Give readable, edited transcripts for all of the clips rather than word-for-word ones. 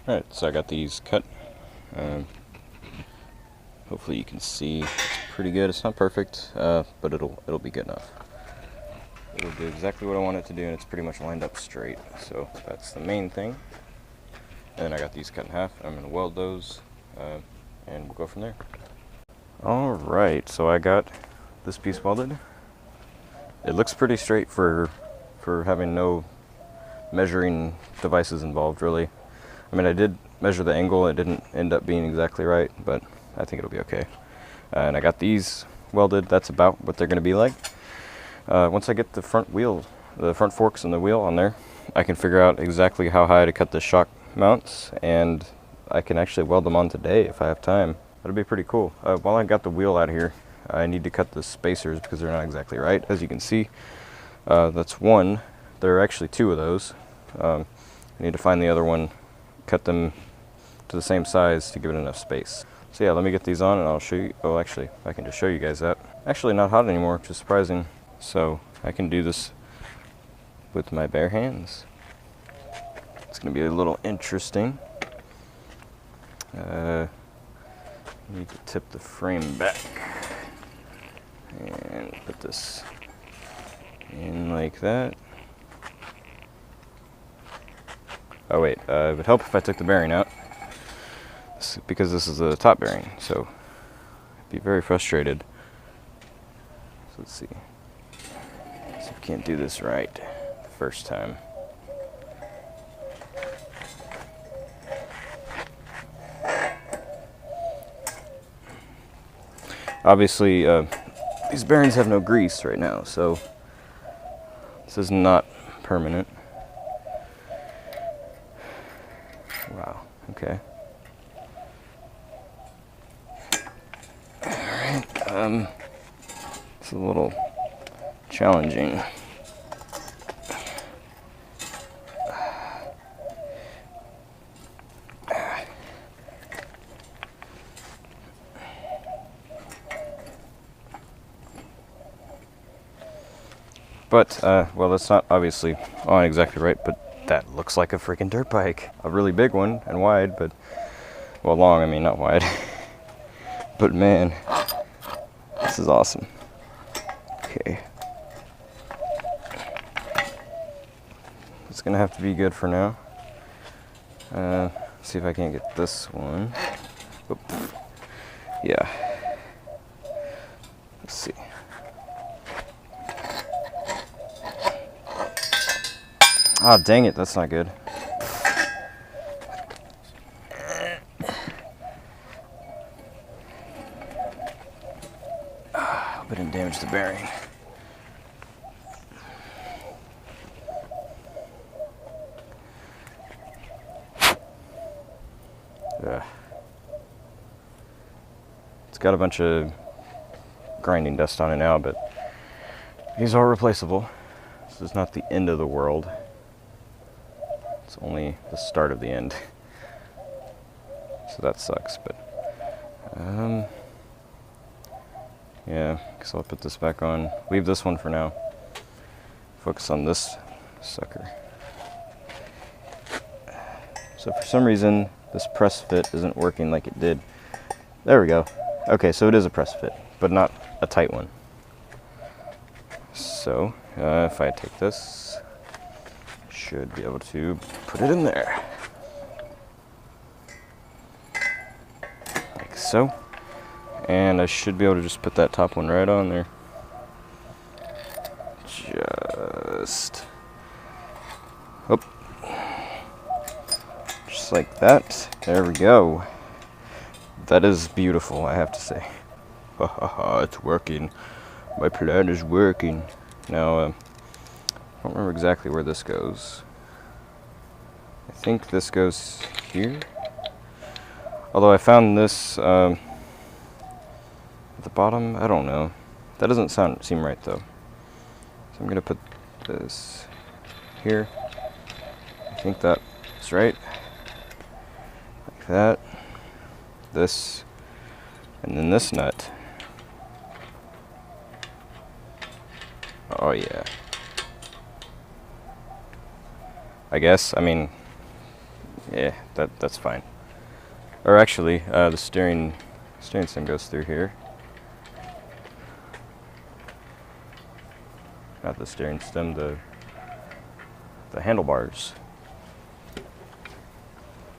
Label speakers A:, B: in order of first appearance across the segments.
A: Alright, so I got these cut. Hopefully you can see it's pretty good. It's not perfect, but it'll be good enough. It'll do exactly what I want it to do, and it's pretty much lined up straight. So that's the main thing. And then I got these cut in half. I'm going to weld those, and we'll go from there. Alright, so I got this piece welded. It looks pretty straight for having no measuring devices involved, really. I mean, I did measure the angle. It didn't end up being exactly right, but I think it'll be okay. And I got these welded. That's about what they're going to be like. Once I get the front forks and the wheel on there, I can figure out exactly how high to cut the shock mounts, and I can actually weld them on today if I have time. That'll be pretty cool. While I got the wheel out of here, I need to cut the spacers because they're not exactly right. As you can see, that's one. There are actually two of those. I need to find the other one, cut them to the same size to give it enough space. So yeah, let me get these on and I'll show you. Oh, actually, I can just show you guys that. Actually not hot anymore, which is surprising. So I can do this with my bare hands. It's gonna be a little interesting. I need to tip the frame back and put this in like that. Oh wait, it would help if I took the bearing out, because this is a top bearing, so I'd be very frustrated. So let's see. So I can't do this right the first time. Obviously, these bearings have no grease right now, so this is not permanent. Wow, okay. Alright, it's a little challenging. But, well, that's not obviously on exactly right, but that looks like a freaking dirt bike. A really big one and wide, but, well, long, I mean, not wide. But man, this is awesome. Okay. It's gonna have to be good for now. See if I can't get this one. Oop. Yeah. Let's see. Ah, dang it, that's not good. Hope I didn't damage the bearing. It's got a bunch of grinding dust on it now, but these are replaceable. This is not the end of the world. It's only the start of the end. So that sucks, but yeah, guess I'll put this back on. Leave this one for now. Focus on this sucker. So for some reason, this press fit isn't working like it did. There we go. Okay, so it is a press fit, but not a tight one. So if I take this, I should be able to put it in there. Like so. And I should be able to just put that top one right on there. Just like that. There we go. That is beautiful, I have to say. Ha ha ha, it's working. My plan is working. Now, I don't remember exactly where this goes. I think this goes here. Although I found this at the bottom, I don't know. That doesn't seem right though. So I'm gonna put this here. I think that's right. Like that. This. And then this nut. Oh yeah. I guess, I mean, Yeah, that's fine. Or actually, the steering stem goes through here. Not the steering stem, the handlebars.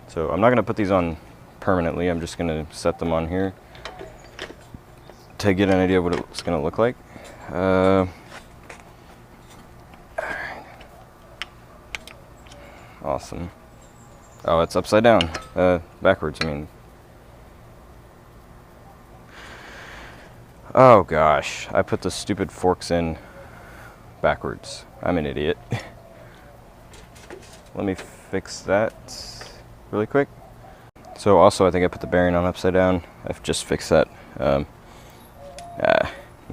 A: So I'm not going to put these on permanently. I'm just going to set them on here to get an idea of what it's going to look like. Awesome. Oh, it's upside down. Backwards, I mean. Oh gosh, I put the stupid forks in backwards. I'm an idiot. Let me fix that really quick. So also, I think I put the bearing on upside down. I've just fixed that.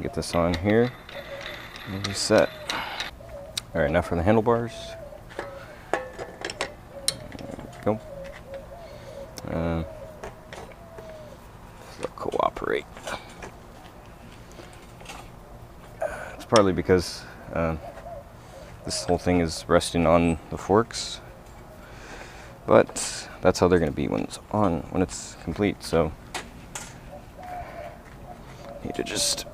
A: Get this on here. And reset. All right, now for the handlebars. There we go. So cooperate. It's partly because this whole thing is resting on the forks, but that's how they're going to be when it's complete. So need to just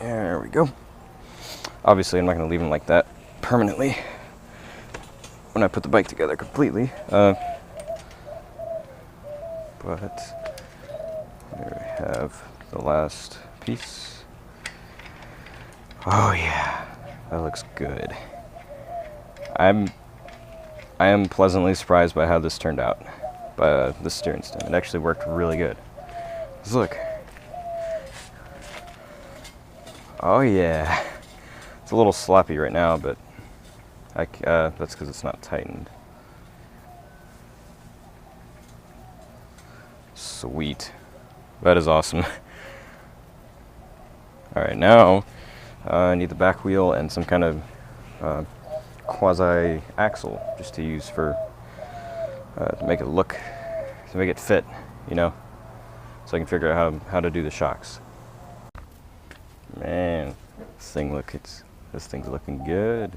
A: there we go. Obviously, I'm not going to leave them like that permanently when I put the bike together completely. But there we have the last piece. Oh yeah, that looks good. I am pleasantly surprised by how this turned out. By the steering stem, it actually worked really good. Just look. Oh yeah, it's a little sloppy right now, but that's because it's not tightened. Sweet, that is awesome. All right, now I need the back wheel and some kind of quasi axle just to use for to make it fit, you know, so I can figure out how to do the shocks. Man, this thing's looking good.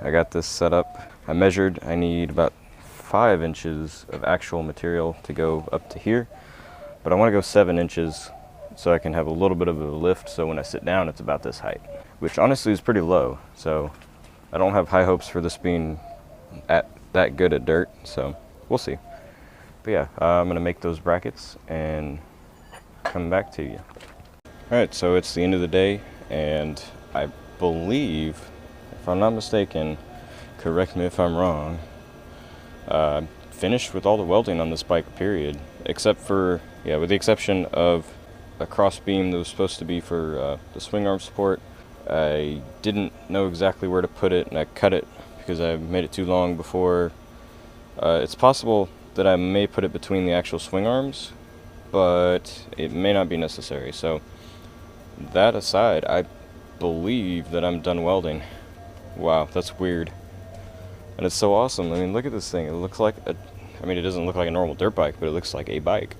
A: I got this set up. I measured. I need about 5 inches of actual material to go up to here, but I want to go 7 inches so I can have a little bit of a lift. So when I sit down, it's about this height, which honestly is pretty low. So I don't have high hopes for this being that good at dirt. So we'll see. But yeah, I'm gonna make those brackets and come back to you. Alright, so it's the end of the day, and I believe, if I'm not mistaken, correct me if I'm wrong, finished with all the welding on this bike, period. Except for, with the exception of a cross beam that was supposed to be for the swing arm support. I didn't know exactly where to put it, and I cut it because I made it too long before. It's possible that I may put it between the actual swing arms, but it may not be necessary. So that aside, I believe that I'm done welding. Wow, that's weird. And it's so awesome. I mean, look at this thing. It looks like it doesn't look like a normal dirt bike, but it looks like a bike.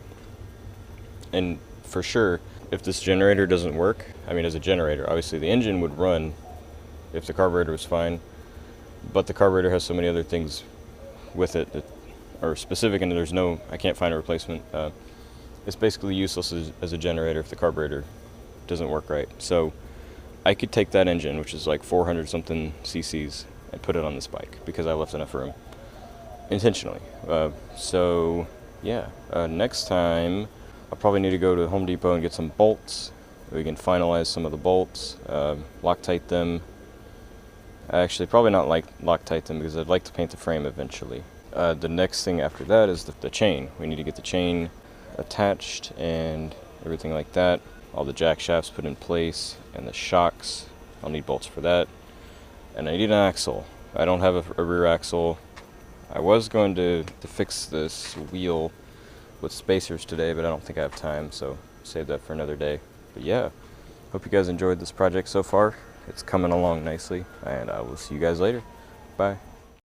A: And for sure, if this generator doesn't work, as a generator, obviously the engine would run if the carburetor was fine, but the carburetor has so many other things with it that are specific, and I can't find a replacement. It's basically useless as a generator if the carburetor doesn't work right. So I could take that engine, which is like 400 something cc's, and put it on this bike because I left enough room intentionally. So yeah, next time I'll probably need to go to Home Depot and get some bolts. We can finalize some of the bolts, Loctite them. Actually, probably not Loctite them because I'd like to paint the frame eventually. The next thing after that is the chain. We need to get the chain attached and everything like that. All the jack shafts put in place and the shocks. I'll need bolts for that. And I need an axle. I don't have a rear axle. I was going to fix this wheel with spacers today, but I don't think I have time, so save that for another day. But yeah, hope you guys enjoyed this project so far. It's coming along nicely, and I will see you guys later. Bye.